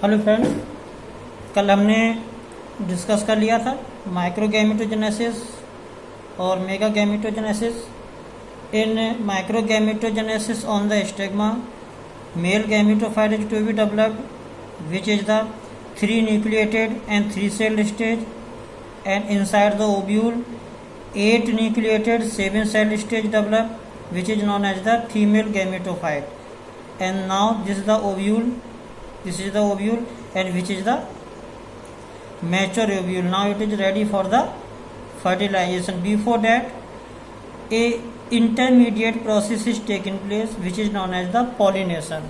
Hello friend, कल हमने discuss कर लिया था माइक्रोगैमेटोजेनेसिस और megagametogenesis. In microgametogenesis on the stigma, male gametophyte is to be developed, which is the 3 nucleated and 3 celled stage, and inside the ovule 8 nucleated 7 cell stage develop, which is known as the female gametophyte. And now this is the ovule, and which is the mature ovule. Now it is ready for the fertilization. Before that, a intermediate process is taking place, which is known as the pollination.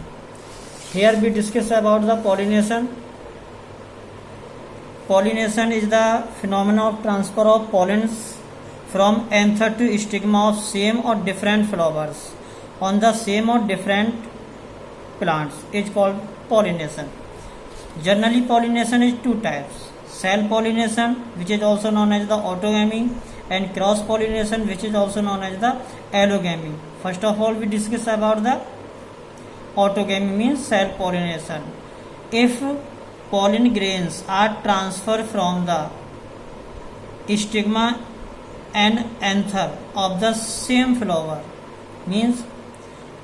Here we discuss about the pollination. Pollination is the phenomenon of transfer of pollens from anther to stigma of same or different flowers on the same or different plants is called pollination. Generally, pollination is two types: cell pollination, which is also known as the autogamy, and cross pollination, which is also known as the allogamy. First of all, we discuss about the autogamy, means cell pollination. If pollen grains are transferred from the stigma and anther of the same flower, means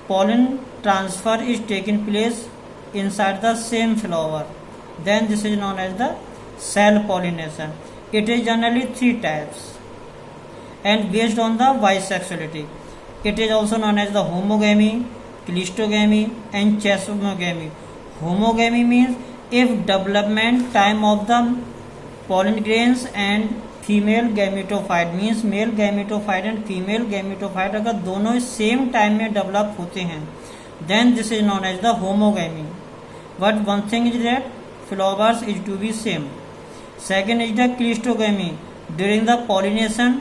pollen transfer is taking place inside the same flower, then this is known as the cell pollination. It is generally 3 types and based on the bisexuality. It is also known as the homogamy, cleistogamy, and chesmogamy. Homogamy means if development time of the pollen grains and female gametophyte means male gametophyte and female gametophyte अगर दोनों same time में develop होते हैं, then this is known as the homogamy. But one thing is that flowers is to be same. Second is the cleistogamy. During the pollination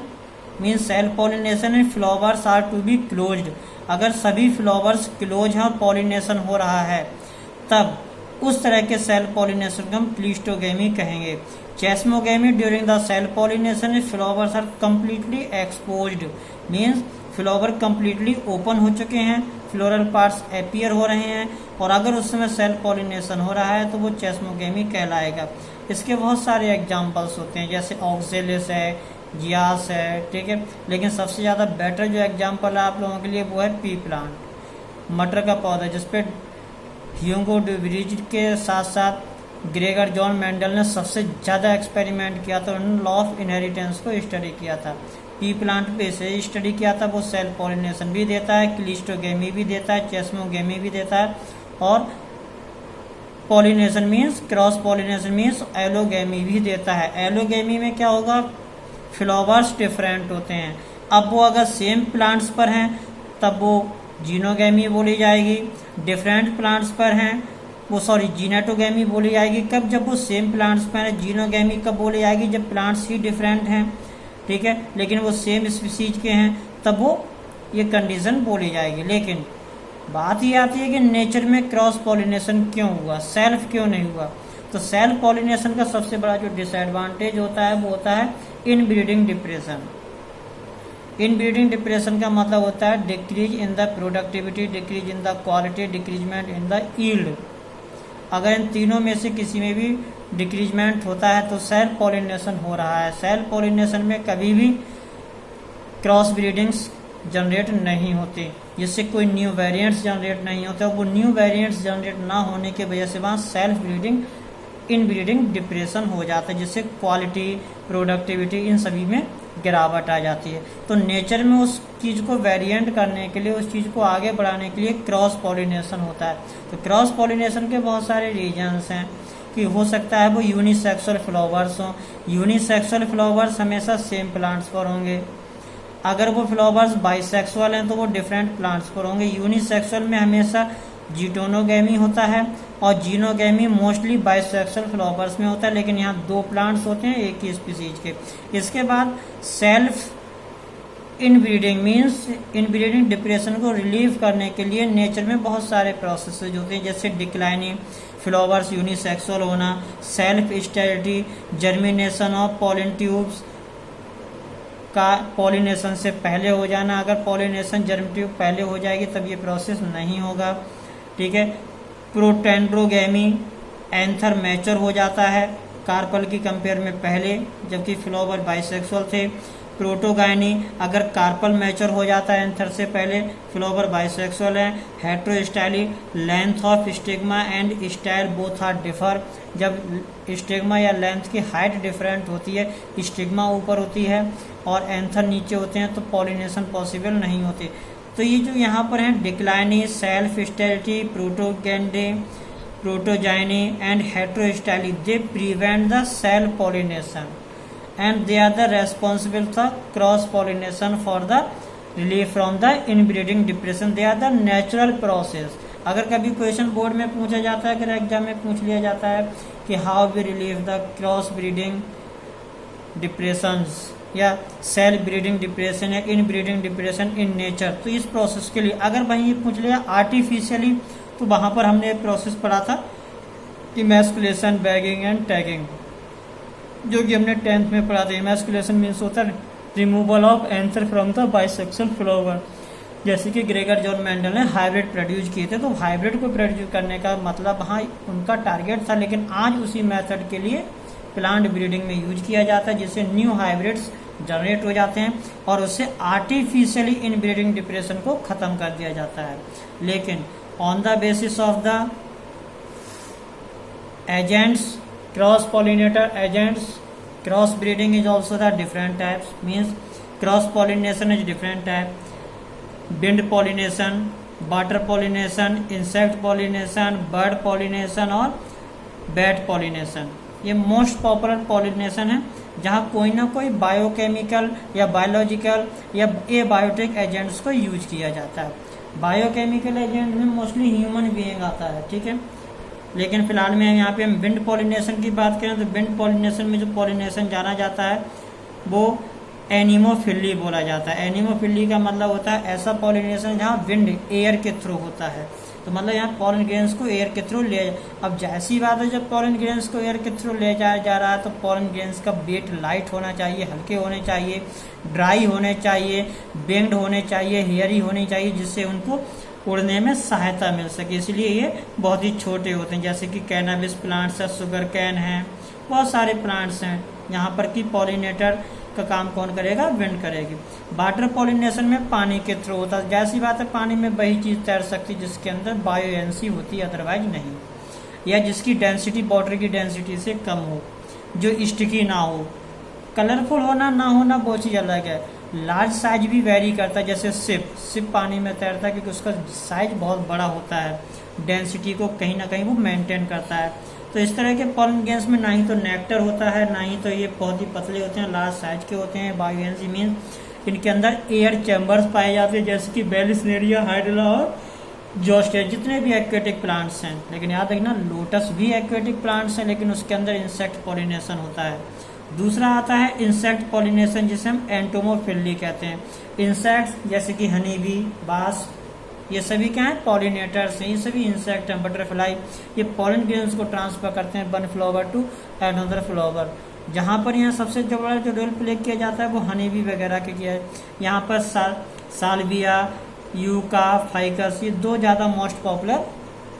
means self pollination and flowers are to be closed. अगर सभी flowers close हैं और pollination हो रहा है, तब उस तरह के सेल पॉलिनेशन को हम क्लिस्टोगैमी कहेंगे. Chasmogamy, during the self pollination flowers are completely exposed, means flower completely open हो चुके हैं, फ्लोरल पार्ट्स अपीयर हो रहे हैं, और अगर उस समय सेल पॉलिनेशन हो रहा है तो वो चेस्मोगैमी कहलाएगा. इसके बहुत सारे एग्जाम्पल्स होते हैं, जैसे ऑक्जेलिस है, जियास है, ठीक है. लेकिन सबसे ज़्यादा बेटर जो एग्जाम्पल है आप लोगों के लिए वो है पी प्लांट, मटर का पौधा, जिसपे ह्यूगो डे व्रीज के साथ साथ ग्रेगर जॉन मेंडल ने सबसे ज़्यादा एक्सपेरिमेंट किया था. उन्होंने लॉ ऑफ इनहेरिटेंस को स्टडी किया था. पी प्लांट पे से स्टडी किया था. वो सेल पॉलिनेशन भी देता है, क्लिस्टोगैमी भी देता है, चेस्मोगैमी भी देता है, और pollination means cross pollination means allogamy भी देता है. एलोगैमी में क्या होगा, फ्लावर्स डिफरेंट होते हैं. अब वो अगर सेम प्लांट्स पर हैं तब वो जीनोगैमी बोली जाएगी. डिफरेंट प्लांट्स पर हैं वो जीनेटोगैमी बोली जाएगी. कब, जब वो सेम प्लांट्स पर हैं. जीनोगैमी कब बोली जाएगी, जब प्लांट्स ही डिफरेंट हैं, ठीक है, लेकिन वो सेम स्पीसीज के हैं, तब वो ये कंडीशन बोली जाएगी. लेकिन बात ये आती है कि नेचर में क्रॉस पॉलिनेशन क्यों हुआ, सेल्फ क्यों नहीं हुआ. तो सेल्फ पॉलिनेशन का सबसे बड़ा जो डिसएडवांटेज होता है वो होता है इनब्रीडिंग डिप्रेशन. इनब्रीडिंग डिप्रेशन का मतलब होता है decrease in the productivity, decrease in the quality, decreasement in the yield. अगर इन तीनों में से किसी में भी डिक्रीजमेंट होता है तो सेल्फ पॉलिनेशन हो रहा है. सेल्फ पॉलिनेशन में कभी भी क्रॉस ब्रीडिंग्स जनरेट नहीं होती, जिससे कोई न्यू वेरिएंट्स जनरेट नहीं होते. वो न्यू वेरिएंट्स जनरेट ना होने की वजह से वहाँ सेल्फ ब्रीडिंग इनब्रीडिंग डिप्रेशन हो जाता है, जिससे क्वालिटी, प्रोडक्टिविटी इन सभी में गिरावट आ जाती है. तो नेचर में उस चीज़ को वेरिएंट करने के लिए, उस चीज़ को आगे बढ़ाने के लिए क्रॉस पॉलिनेशन होता है. तो क्रॉस पॉलिनेशन के बहुत सारे रीजन्स हैं कि हो सकता है वो यूनिसेक्सुअल फ्लावर्स हों. यूनिसेक्सुअल फ्लावर्स हमेशा सेम प्लांट्स पर होंगे. अगर वो फ्लावर्स बाइसेक्सुअल हैं तो वो डिफरेंट प्लांट्स पर होंगे. यूनिसेक्सुअल में हमेशा जीटोनोगैमी होता है और जीनोगैमी मोस्टली बाइसेक्सुअल फ्लावर्स में होता है, लेकिन यहाँ 2 प्लांट्स होते हैं एक ही स्पीसीज के. इसके बाद self inbreeding means inbreeding depression को रिलीव करने के लिए नेचर में बहुत सारे प्रोसेसेस होते हैं, जैसे डिक्लाइनिंग फ्लावर्स, यूनिसेक्सुअल होना, self sterility, germination of pollen tubes का पॉलिनेशन से पहले हो जाना. अगर पॉलिनेशन जर्म ट्यूब पहले हो जाएगी तब ये प्रोसेस नहीं होगा. ठीक है. प्रोटेंड्रोगैमी एंथर मैच्योर हो जाता है कार्पल की कंपेयर में पहले, जबकि फ्लावर बाइसेक्सुअल थे। प्रोटोगाइनी, अगर कार्पल मैच्योर हो जाता है एंथर से पहले, फ्लावर बाइसेक्सुअल है। Heterostyly, length of stigma and style both are differ, जब स्टिग्मा या लेंथ की हाइट डिफरेंट होती है, स्टिग्मा ऊपर होती है और एंथर नीचे होते हैं, तो पॉलिनेशन पॉसिबल नहीं होते। तो ये जो यहाँ पर है dicliny, self sterility, protandry, protogyny and heterostyly, they prevent the self pollination and they are the responsible for cross pollination for the relief from the inbreeding depression. They are the natural process. अगर कभी question board में पूछा जाता है, अगर exam में पूछ लिया जाता है कि how we relieve the cross breeding depressions या सेल्फ ब्रीडिंग डिप्रेशन या inbreeding depression in nature, तो इस प्रोसेस के लिए अगर वहीं ये पूछ लिया आर्टिफिशियली, तो वहां पर हमने एक प्रोसेस पढ़ा था इमैस्कुलेशन, बैगिंग एंड टैगिंग, जो कि हमने 10th में पढ़ा था। इमैस्कुलेशन मीन्स होता है removal of anther from the bisexual flower. जैसे कि ग्रेगर जॉन मेंडल ने हाइब्रिड प्रोड्यूस किए थे, तो हाइब्रिड को प्रोड्यूस करने का मतलब हाँ उनका टारगेट था, लेकिन आज उसी मेथड के लिए प्लांट ब्रीडिंग में यूज किया जाता है, जिससे न्यू हाइब्रिड्स जनरेट हो जाते हैं और उससे आर्टिफिशियली इन ब्रीडिंग डिप्रेशन को खत्म कर दिया जाता है। लेकिन on the basis of the agents, cross pollinator agents, cross breeding is also the different types, means cross pollination is different type, wind pollination, water pollination, insect pollination, bird pollination और bat pollination। ये most popular pollination है जहाँ कोई ना कोई biochemical या biological या abiotic agents को यूज किया जाता है। बायोकेमिकल एजेंट में मोस्टली ह्यूमन बीइंग आता है, ठीक है। लेकिन फिलहाल में यहाँ पे हम विंड पॉलिनेशन की बात करें तो विंड पॉलिनेशन में जो पॉलिनेशन जाना जाता है वो एनिमोफिली बोला जाता है। एनिमोफिली का मतलब होता है ऐसा पॉलिनेशन जहाँ विंड एयर के थ्रू होता है, तो मतलब यहाँ पॉलन ग्रेन्स को एयर के थ्रू ले। अब जैसी बात है, जब पॉलन ग्रेन्स को एयर के थ्रू ले जाया जा रहा है तो पॉलन ग्रेन्स का वेट लाइट होना चाहिए, हल्के होने चाहिए, ड्राई होने चाहिए, बेंग्ड होने चाहिए, हेयरी होनी चाहिए, जिससे उनको उड़ने में सहायता मिल सके। इसलिए ये बहुत ही छोटे होते हैं, जैसे कि कैनाबिस प्लांट्स है, शुगर कैन है, बहुत सारे प्लांट्स हैं यहाँ पर कि पॉलिनेटर का काम कौन करेगा, विंड करेगी। वाटर पॉलिनेशन में पानी के थ्रू होता है। जैसी बात है, पानी में वही चीज़ तैर सकती है जिसके अंदर बायोएंसी होती है, अदरवाइज नहीं, या जिसकी डेंसिटी वाटर की डेंसिटी से कम हो, जो स्टिकी ना हो। कलरफुल होना ना होना वो चीज़ अलग है। लार्ज साइज भी वेरी करता है, जैसे सिप पानी में तैरता है क्योंकि उसका साइज बहुत बड़ा होता है, डेंसिटी को कहीं ना कहीं वो मेंटेन करता है। तो इस तरह के पॉलन ग्रेन्स में ना ही तो नेक्टर होता है, ना ही तो ये बहुत ही पतले होते हैं, लार्ज साइज के होते हैं। बायोएंसी मीन्स इनके अंदर एयर चैम्बर्स पाए जाते हैं, जैसे कि बेलिस्नेरिया, हाइड्रोला और जोस्टेज, जितने भी एक्वेटिक प्लांट्स हैं। लेकिन याद रखना, लोटस भी एक्वेटिक प्लांट्स हैं, लेकिन उसके अंदर इंसेक्ट पॉलिनेशन होता है। दूसरा आता है इंसेक्ट पॉलिनेशन, जिसे हम एंटोमोफिली कहते हैं। इंसेक्ट्स जैसे कि हनी बी, बास, ये सभी क्या है, पॉलिनेटर्स हैं, ये सभी इंसेक्ट हैं। बटरफ्लाई, ये पॉलन ग्रेन्स को ट्रांसफर करते हैं one flower to another flower. जहाँ पर यहाँ सबसे जो बड़ा जो रोल प्ले किया जाता है वो हनी बी वगैरह के किया है। यहाँ पर साल्विया, यूका, फाइकस, ये दो ज़्यादा मोस्ट पॉपुलर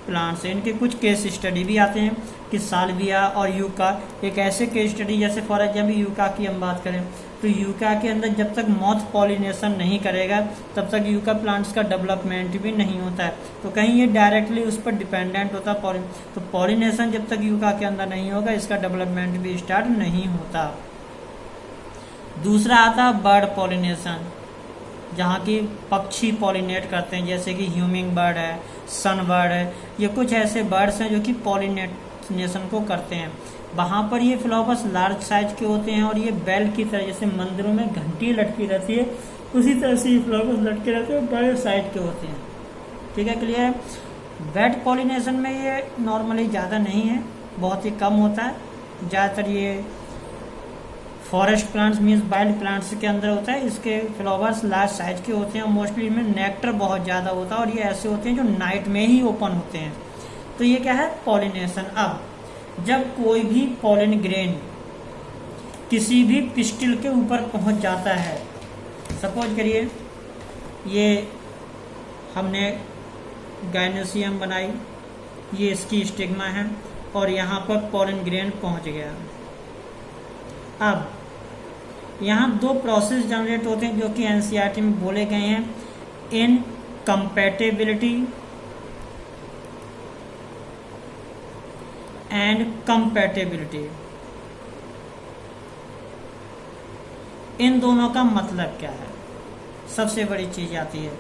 प्लांट्स हैं। इनके कुछ केस स्टडी भी आते हैं कि साल्विया और यूका एक ऐसे केस स्टडी, जैसे फॉर एग्जाम्पल यूका की हम बात करें तो यूका के अंदर जब तक मॉथ पॉलिनेशन नहीं करेगा तब तक यूका प्लांट्स का डेवलपमेंट भी नहीं होता है। तो कहीं ये डायरेक्टली उस पर डिपेंडेंट होता है। तो पॉलिनेशन जब तक यूका के अंदर नहीं होगा, इसका डेवलपमेंट भी स्टार्ट नहीं होता। दूसरा आता है बर्ड पॉलिनेशन, जहाँ की पक्षी पॉलिनेट करते हैं, जैसे कि ह्यूमिंग बर्ड है, सन बर्ड है। ये कुछ ऐसे बर्ड्स हैं जो कि पॉलिनेशन को करते हैं। वहाँ पर ये फ्लावर्स लार्ज साइज के होते हैं और ये बेल की तरह, जैसे मंदिरों में घंटी लटकी रहती है उसी तरह से ये फ्लावर्स लटके रहते हैं, बड़े साइज के होते हैं। ठीक है, क्लियर है। वेट पॉलिनेशन में ये नॉर्मली ज़्यादा नहीं है, बहुत ही कम होता है। ज़्यादातर ये forest plants means wild plants के अंदर होता है। इसके फ्लावर्स लार्ज साइज के होते हैं, मोस्टली इनमें नेक्टर बहुत ज़्यादा होता है और ये ऐसे होते हैं जो नाइट में ही ओपन होते हैं। तो ये क्या है, पॉलिनेशन। अब जब कोई भी पॉलन ग्रेन किसी भी पिस्टिल के ऊपर पहुंच जाता है, सपोज करिए ये हमने गायनेसियम बनाई, ये इसकी स्टिग्मा है और यहाँ पर पॉलन ग्रेन पहुँच गया। अब यहाँ दो प्रोसेस जनरेट होते हैं जो कि एनसीईआरटी में बोले गए हैं, इनकम्पैटिबिलिटी एंड कंपैटिबिलिटी। इन दोनों का मतलब क्या है, सबसे बड़ी चीज आती है।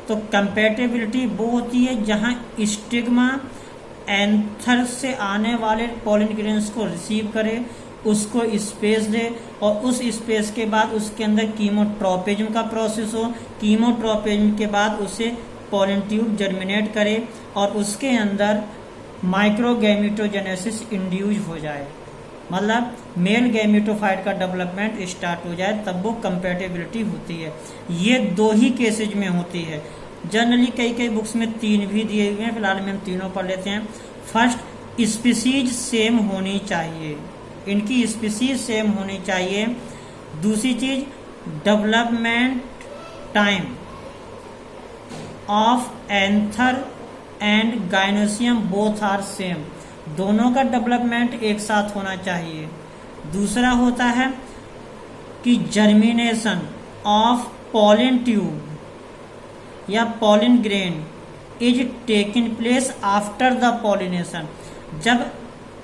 तो कंपैटिबिलिटी वो होती है जहां स्टिग्मा एंथर से आने वाले पॉलन ग्रेन्स को रिसीव करे, उसको स्पेस दे और उस स्पेस के बाद उसके अंदर कीमोट्रोपिज्म का प्रोसेस हो, कीमोट्रोपिज्म के बाद उसे पॉलन ट्यूब जर्मिनेट करे और उसके अंदर माइक्रोगैमेटोजेनेसिस इंड्यूस हो जाए, मतलब मेल गैमेटोफाइट का डेवलपमेंट स्टार्ट हो जाए, तब वो कंपैटिबिलिटी होती है। ये दो ही केसेज में होती है। जनरली कई बुक्स में 3 भी दिए हुए हैं, फिलहाल में हम तीनों पढ़ लेते हैं। फर्स्ट, स्पीसीज सेम होनी चाहिए, इनकी स्पीसीज सेम होनी चाहिए। दूसरी चीज, development time of anther and gynoecium both are same, दोनों का डेवलपमेंट एक साथ होना चाहिए। दूसरा होता है कि जर्मिनेशन ऑफ पॉलन ट्यूब या pollen grain is taking place after the pollination, जब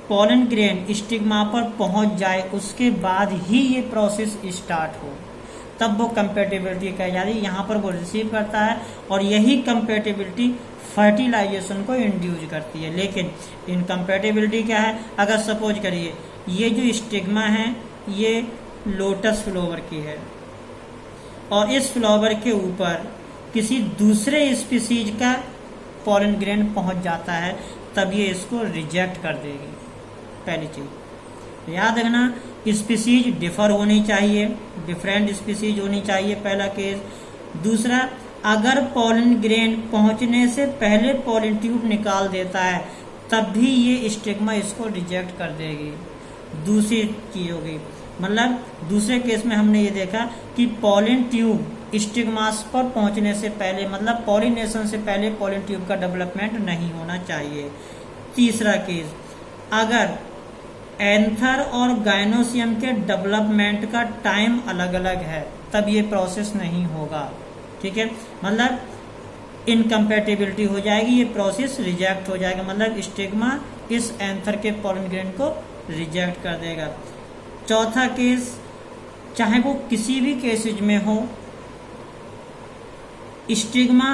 पॉलन ग्रेन स्टिग्मा पर पहुंच जाए उसके बाद ही ये प्रोसेस स्टार्ट हो, तब वो कंपैटिबिलिटी कही जाती है। यहाँ पर वो रिसीव करता है और यही कंपैटिबिलिटी फर्टिलाइजेशन को इंड्यूस करती है। लेकिन इनकम्पैटिबिलिटी क्या है, अगर सपोज करिए ये जो स्टिग्मा है ये लोटस फ्लावर की है और इस फ्लावर के ऊपर किसी दूसरे स्पीसीज का पॉलन ग्रेन पहुंच जाता है, तब ये इसको रिजेक्ट कर देगी। पहली चीज याद रखना, स्पीसीज डिफर होनी चाहिए, डिफरेंट स्पीसीज होनी चाहिए, पहला केस। दूसरा, अगर पॉलन ग्रेन पहुंचने से पहले पॉलन ट्यूब निकाल देता है तब भी ये स्टिग्मा इसको रिजेक्ट कर देगी। दूसरी चीज होगी, मतलब दूसरे केस में हमने ये देखा कि पॉलन ट्यूब स्टिग्मास पर पहुंचने से पहले, मतलब पॉलिनेशन से पहले पॉलन ट्यूब का डेवलपमेंट नहीं होना चाहिए। तीसरा केस, अगर एंथर और गाइनोसियम के डेवलपमेंट का टाइम अलग अलग है तब ये प्रोसेस नहीं होगा, ठीक है, मतलब इनकम्पैटिबिलिटी हो जाएगी, ये प्रोसेस रिजेक्ट हो जाएगा, मतलब स्टिग्मा इस एंथर के पॉलन ग्रेन को रिजेक्ट कर देगा। चौथा केस, चाहे वो किसी भी केसेज में हो, स्टिग्मा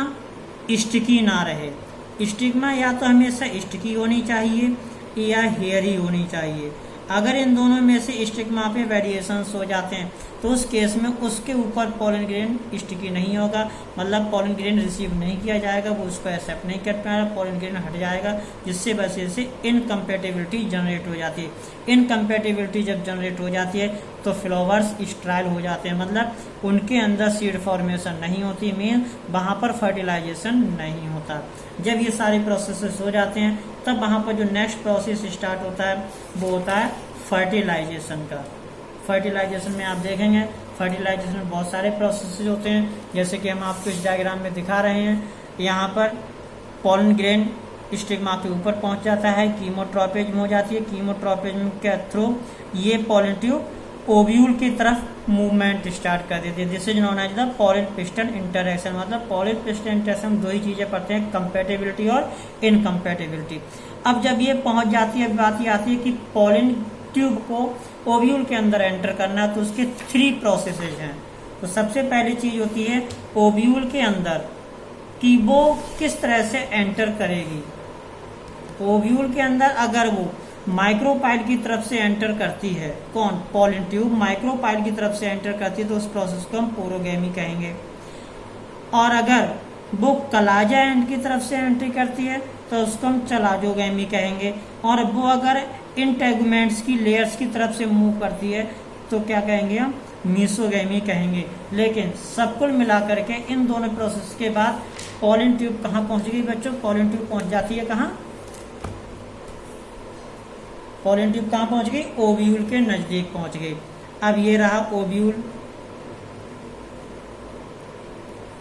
स्टिकी ना रहे। स्टिग्मा या तो हमेशा स्टिकी होनी चाहिए या हेयरी होनी चाहिए। अगर इन दोनों में से स्टिग्मा पे वेरिएशंस हो जाते हैं तो उस केस में उसके ऊपर पॉलन ग्रेन स्टिकी नहीं होगा, मतलब पॉलन ग्रेन रिसीव नहीं किया जाएगा, वो उसको एक्सेप्ट नहीं कर पाएगा, पॉलन ग्रेन हट जाएगा, जिससे वजह से इनकम्पैटिबिलिटी जनरेट हो जाती है। इनकम्पैटिबिलिटी जब जनरेट हो जाती है तो फ्लावर्स स्ट्राइल हो जाते हैं, मतलब उनके अंदर सीड फॉर्मेशन नहीं होती, मीन वहाँ पर फर्टिलाइजेशन नहीं होता। जब ये सारे प्रोसेसेस हो जाते हैं तब वहाँ पर जो नेक्स्ट प्रोसेस स्टार्ट होता है वो होता है फर्टिलाइजेशन का। फर्टिलाइजेशन में आप देखेंगे, फर्टिलाइजेशन में बहुत सारे प्रोसेसेस होते हैं, जैसे कि हम आपको इस डायग्राम में दिखा रहे हैं। यहाँ पर पॉलन ग्रेन स्टिग्मा के ऊपर पहुंच जाता है, कीमोट्रोपिज्म हो जाती है, कीमोट्रोपिज्म के थ्रू ये पॉलन ट्यूब ओव्यूल की तरफ मूवमेंट स्टार्ट कर देती है। This is known as the pollen pistil interaction, मतलब पॉलन पिस्टन इंटरेक्शन दो ही चीजें पढ़ते हैं, कंपैटिबिलिटी और इनकम्पैटिबिलिटी। अब जब ये पहुंच जाती है, बात ये आती है कि पॉलन ट्यूब को ओव्यूल के अंदर एंटर करना है, तो उसके 3 प्रोसेसेज हैं। तो सबसे पहली चीज होती है ओव्यूल के अंदर कि वो किस तरह से एंटर करेगी। ओव्यूल के अंदर अगर वो माइक्रोपाइल की तरफ से एंटर करती है, कौन, पॉलन ट्यूब माइक्रोपाइल की तरफ से एंटर करती है तो उस प्रोसेस को हम पोरोगेमी कहेंगे। और अगर वो कलाजा एंड की तरफ से एंट्री करती है तो उसको हम चलाजोगेमी कहेंगे। और वो अगर इंटेगुमेंट्स की लेयर्स की तरफ से मूव करती है तो क्या कहेंगे हम, मीसोगेमी कहेंगे। लेकिन सब कुल मिलाकर के इन दोनों प्रोसेस के बाद पॉलन ट्यूब कहाँ पहुंच गई बच्चों, पॉलन ट्यूब पहुंच जाती है कहाँ, पॉलन ट्यूब कहाँ पहुंच गई, ओव्यूल के नजदीक पहुंच गई। अब ये रहा ओव्यूल,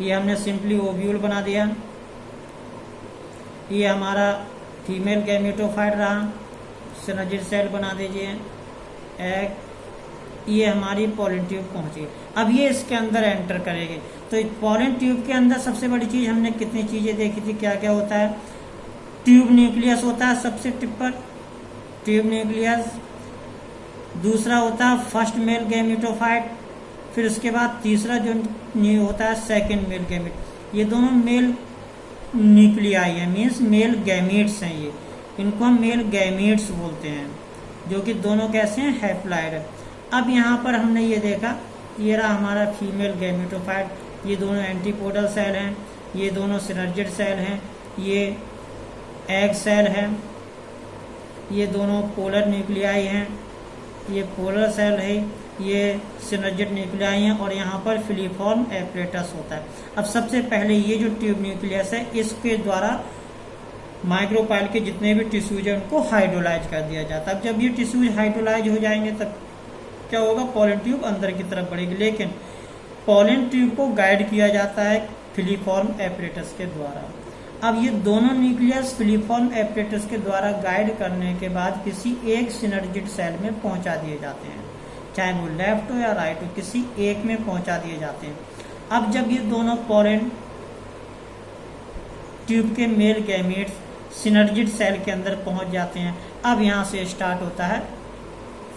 ये हमने सिंपली ओव्यूल बना दिया। ये हमारा फीमेल गैमेटोफाइट रहा, सिनर्जिड सेल बना दीजिए। एक ये हमारी पॉलन ट्यूब पहुंची। अब ये इसके अंदर एंटर करेगी। तो पॉलन ट्यूब के अंदर सबसे बड़ी चीज हमने कितनी चीजें देखी थी, क्या क्या होता है। ट्यूब न्यूक्लियस होता है सबसे टिप पर, ट्यूब न्यूक्लियस। दूसरा होता है फर्स्ट मेल गैमेटोफाइट। फिर उसके बाद तीसरा जो होता है सेकेंड मेल गैमेट। ये दोनों मेल न्यूक्लियाई है, मीन्स मेल गैमेट्स हैं। ये इनको हम मेल गैमेट्स बोलते हैं, जो कि दोनों कैसे हैं, हैप्लॉइड है। अब यहाँ पर हमने ये देखा, ये रहा हमारा फीमेल गैमेटोफाइट। ये दोनों एंटीपोडल सेल हैं, ये दोनों सिनर्जिड सेल हैं। ये एग सेल है, ये दोनों पोलर न्यूक्लियाई हैं। ये पोलर सेल है, ये सिनर्जिड न्यूक्लियाई हैं। और यहाँ पर फिलीफॉर्म एपरेटस होता है। अब सबसे पहले ये जो ट्यूब न्यूक्लियस है, इसके द्वारा माइक्रोपाइल के जितने भी टिश्यूज हैं उनको हाइड्रोलाइज कर दिया जाता है। अब जब ये टिश्यूज हाइड्रोलाइज हो जाएंगे तब क्या होगा, पॉलन ट्यूब अंदर की तरफ बढ़ेगी। लेकिन पॉलन ट्यूब को गाइड किया जाता है फिलीफॉर्म एपरेटस के द्वारा। अब ये दोनों न्यूक्लियस फिलीफॉर्म एपरेटस के द्वारा गाइड करने के बाद किसी एक सिनर्जिड सेल में पहुंचा दिए जाते हैं, चाहे वो लेफ्ट हो या राइट हो, किसी एक में पहुंचा दिए जाते हैं। अब जब ये दोनों पॉलन ट्यूब के मेल गैमेट्स सिनर्जिड सेल के अंदर पहुंच जाते हैं, अब यहां से स्टार्ट होता है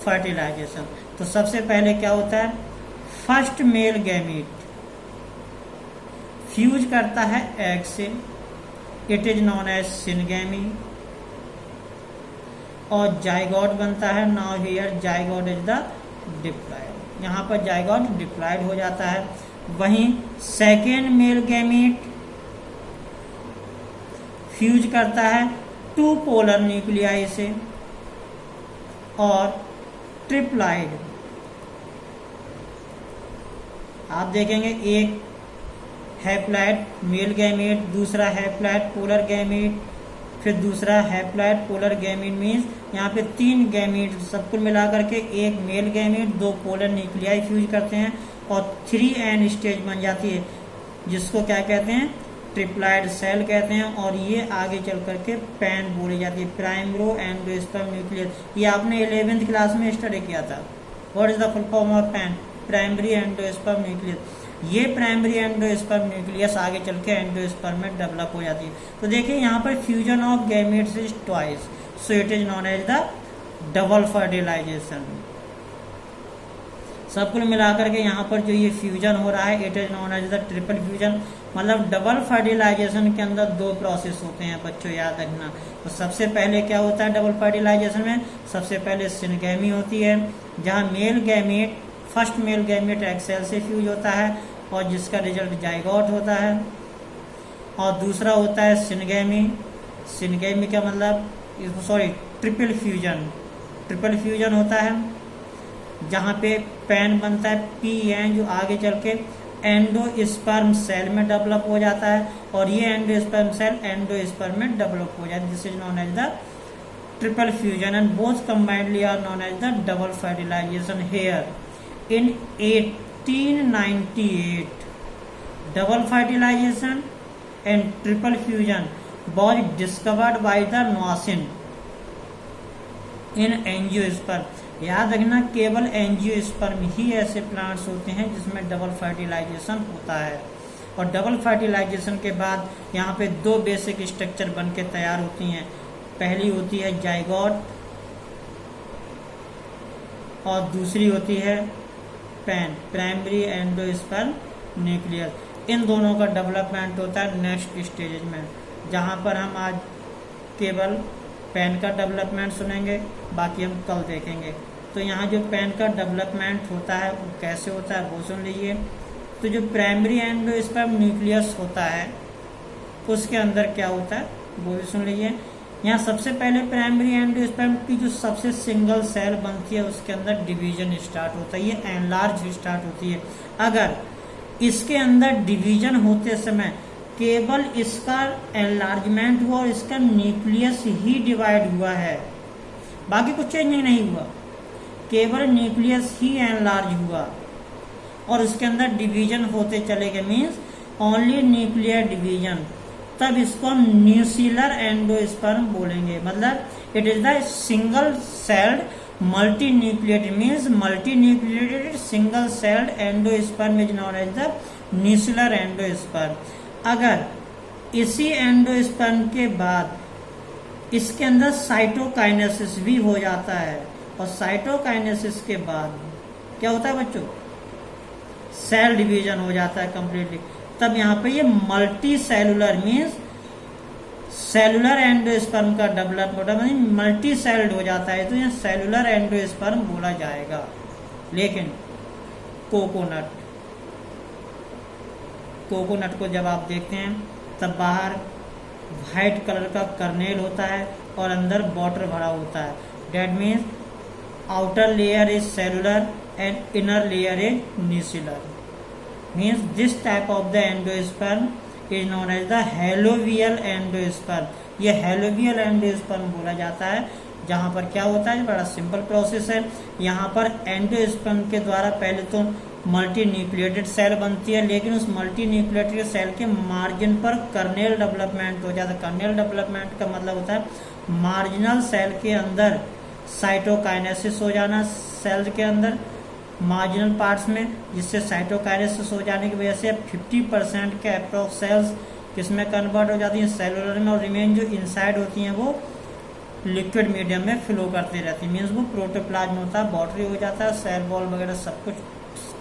फर्टिलाइजेशन। तो सबसे पहले क्या होता है, फर्स्ट मेल गैमेट फ्यूज करता है एग से, it is known as syngamy, और जाइगोट बनता है। Now here zygote is the diploid. यहाँ पर जाइगोट डिप्लॉयड हो जाता है। वहीं सेकेंड मेल गैमेट फ्यूज करता है टू पोलर न्यूक्लियाई से और ट्रिप्लॉइड। आप देखेंगे एक हैप्लॉइड मेल गैमेट, दूसरा हैप्लॉइड पोलर गैमेट, फिर दूसरा हैप्लॉइड पोलर गैमेट। मीन्स यहाँ पे 3 गैमेट सबको मिलाकर के एक male gamete 2 polar nuclei fuse करते हैं और 3N स्टेज बन जाती है, जिसको क्या कहते हैं, ट्रिप्लॉइड सेल कहते हैं। और ये आगे चल करके पैन बोली जाती है, प्राइमरो एंडोस्पर्म न्यूक्लियस। ये आपने 11th क्लास में स्टडी किया था। What is the full form of pan, primary endosperm nucleus. ये प्राइमरी एंडोस्पर्म न्यूक्लियस आगे चल के एंडोस्पर्म में डेवलप हो जाती है। तो देखिए यहाँ पर fusion of gametes is twice, so it is known as the double fertilisation. सब कुल मिलाकर के यहाँ पर जो ये फ्यूजन हो रहा है, it is known as the triple fusion. मतलब डबल फर्टिलाइजेशन के अंदर 2 प्रोसेस होते हैं बच्चों, याद रखना। तो सबसे पहले क्या होता है डबल फर्टिलाइजेशन में, सबसे पहले सिनगैमी होती है, जहाँ male gamete first male gamete egg cell से फ्यूज होता है और जिसका रिजल्ट जाइगोट होता है। और दूसरा होता है सिनगैमी। सिनगैमी का मतलब ट्रिपल फ्यूजन। ट्रिपल फ्यूजन होता है जहाँ पे पैन बनता है PN, जो आगे चल के एंडोस्पर्म सेल में डेवलप हो जाता है। और ये एंडोस्पर्म सेल एंडोस्पर्म में डेवलप हो जाता है। This is known as the triple fusion and both combinedly are known as the double fertilisation. Here in 1898 double fertilization and triple fusion was discovered by the Noasin in angiosperm। याद रखना केवल angiosperm ही ऐसे plants होते हैं जिसमें double fertilisation होता है। और डबल फर्टिलाइजेशन के बाद यहाँ पे 2 बेसिक स्ट्रक्चर बन के तैयार होती हैं। पहली होती है जाइगोट और दूसरी होती है पैन, प्राइमरी एंडोस्पर्म न्यूक्लियस। इन दोनों का डेवलपमेंट होता है नेक्स्ट स्टेज में, जहाँ पर हम आज केवल पैन का डेवलपमेंट सुनेंगे, बाकी हम कल देखेंगे। तो यहाँ जो पैन का डेवलपमेंट होता है वो कैसे होता है वो सुन लीजिए। तो जो प्राइमरी एंडोस्पर्म न्यूक्लियस होता है उसके अंदर क्या होता है वो भी सुन लीजिए। यहाँ सबसे पहले प्राइमरी एंडोस्पर्म की जो सबसे सिंगल सेल बनती है उसके अंदर डिवीजन स्टार्ट होता है, ये एनलार्ज स्टार्ट होती है। अगर इसके अंदर डिवीजन होते समय केवल इसका एनलार्जमेंट हुआ और इसका न्यूक्लियस ही डिवाइड हुआ है, बाकी कुछ चेंज नहीं हुआ, केवल न्यूक्लियस ही एनलार्ज हुआ और उसके अंदर डिवीजन होते चले गए, मीन्स ओनली न्यूक्लियर डिवीजन। तब इसको हम न्यूसिलर एंडोस्पर्म बोलेंगे। मतलब it is the single celled multi nucleated means multi nucleated single celled endosperm is known as the nuclear endosperm. अगर इसी एंडोस्पर्म के बाद इसके अंदर साइटोकाइनेसिस भी हो जाता है, और साइटोकाइनेसिस के बाद क्या होता है बच्चों, सेल डिवीजन हो जाता है कंप्लीटली, तब यहाँ पे ये multi cellular means cellular endosperm का डेवलपमेंट मल्टी सेल्ड हो जाता है, तो यह सेलुलर एंडोस्पर्म बोला जाएगा। लेकिन कोकोनट को जब आप देखते हैं तब बाहर व्हाइट कलर का कर्नेल होता है और अंदर वाटर भरा होता है। That means outer layer is cellular and inner layer is nuclear. Means this type of the endosperm is known as the हेलोवियल एंडोस्पर्म। ये हेलोवियल एंडोस्पर्म बोला जाता है, जहां पर क्या होता है, बड़ा सिंपल प्रोसेस है। यहाँ पर एंडोस्पर्म के द्वारा पहले तो मल्टी न्यूक्लिएटेड सेल बनती है, लेकिन उस मल्टी न्यूक्लिएटेड सेल के मार्जिन पर कर्नेल डेवलपमेंट हो जाता है। कर्नेल डेवलपमेंट का मतलब होता है मार्जिनल सेल के अंदर साइटोकाइनेसिस हो जाना, सेल के अंदर मार्जिनल पार्ट्स में, जिससे साइटोकाइनेसिस हो जाने की वजह से 50% के अप्रोक्स सेल्स किसमें कन्वर्ट हो जाती हैं, सेलुलर में, और रिमेन जो इनसाइड होती हैं वो लिक्विड मीडियम में फ्लो करती रहती है। मीन्स वो प्रोटोप्लाज्म होता है, बॉटरी हो जाता है, सेल वॉल वगैरह सब कुछ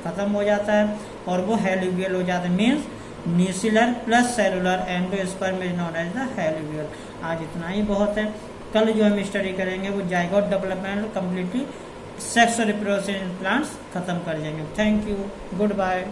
खत्म हो जाता है और वो हेलोवियल हो जाता है। Means nuclear plus cellular endosperm is known as the हेलोवियल। आज इतना ही बहुत है। कल जो हम स्टडी करेंगे वो जाइगोट डेवलपमेंट, कम्प्लीटली सेक्स और रिप्रोडक्शन इन प्लांट्स खत्म कर जाएंगे। Thank you, good bye.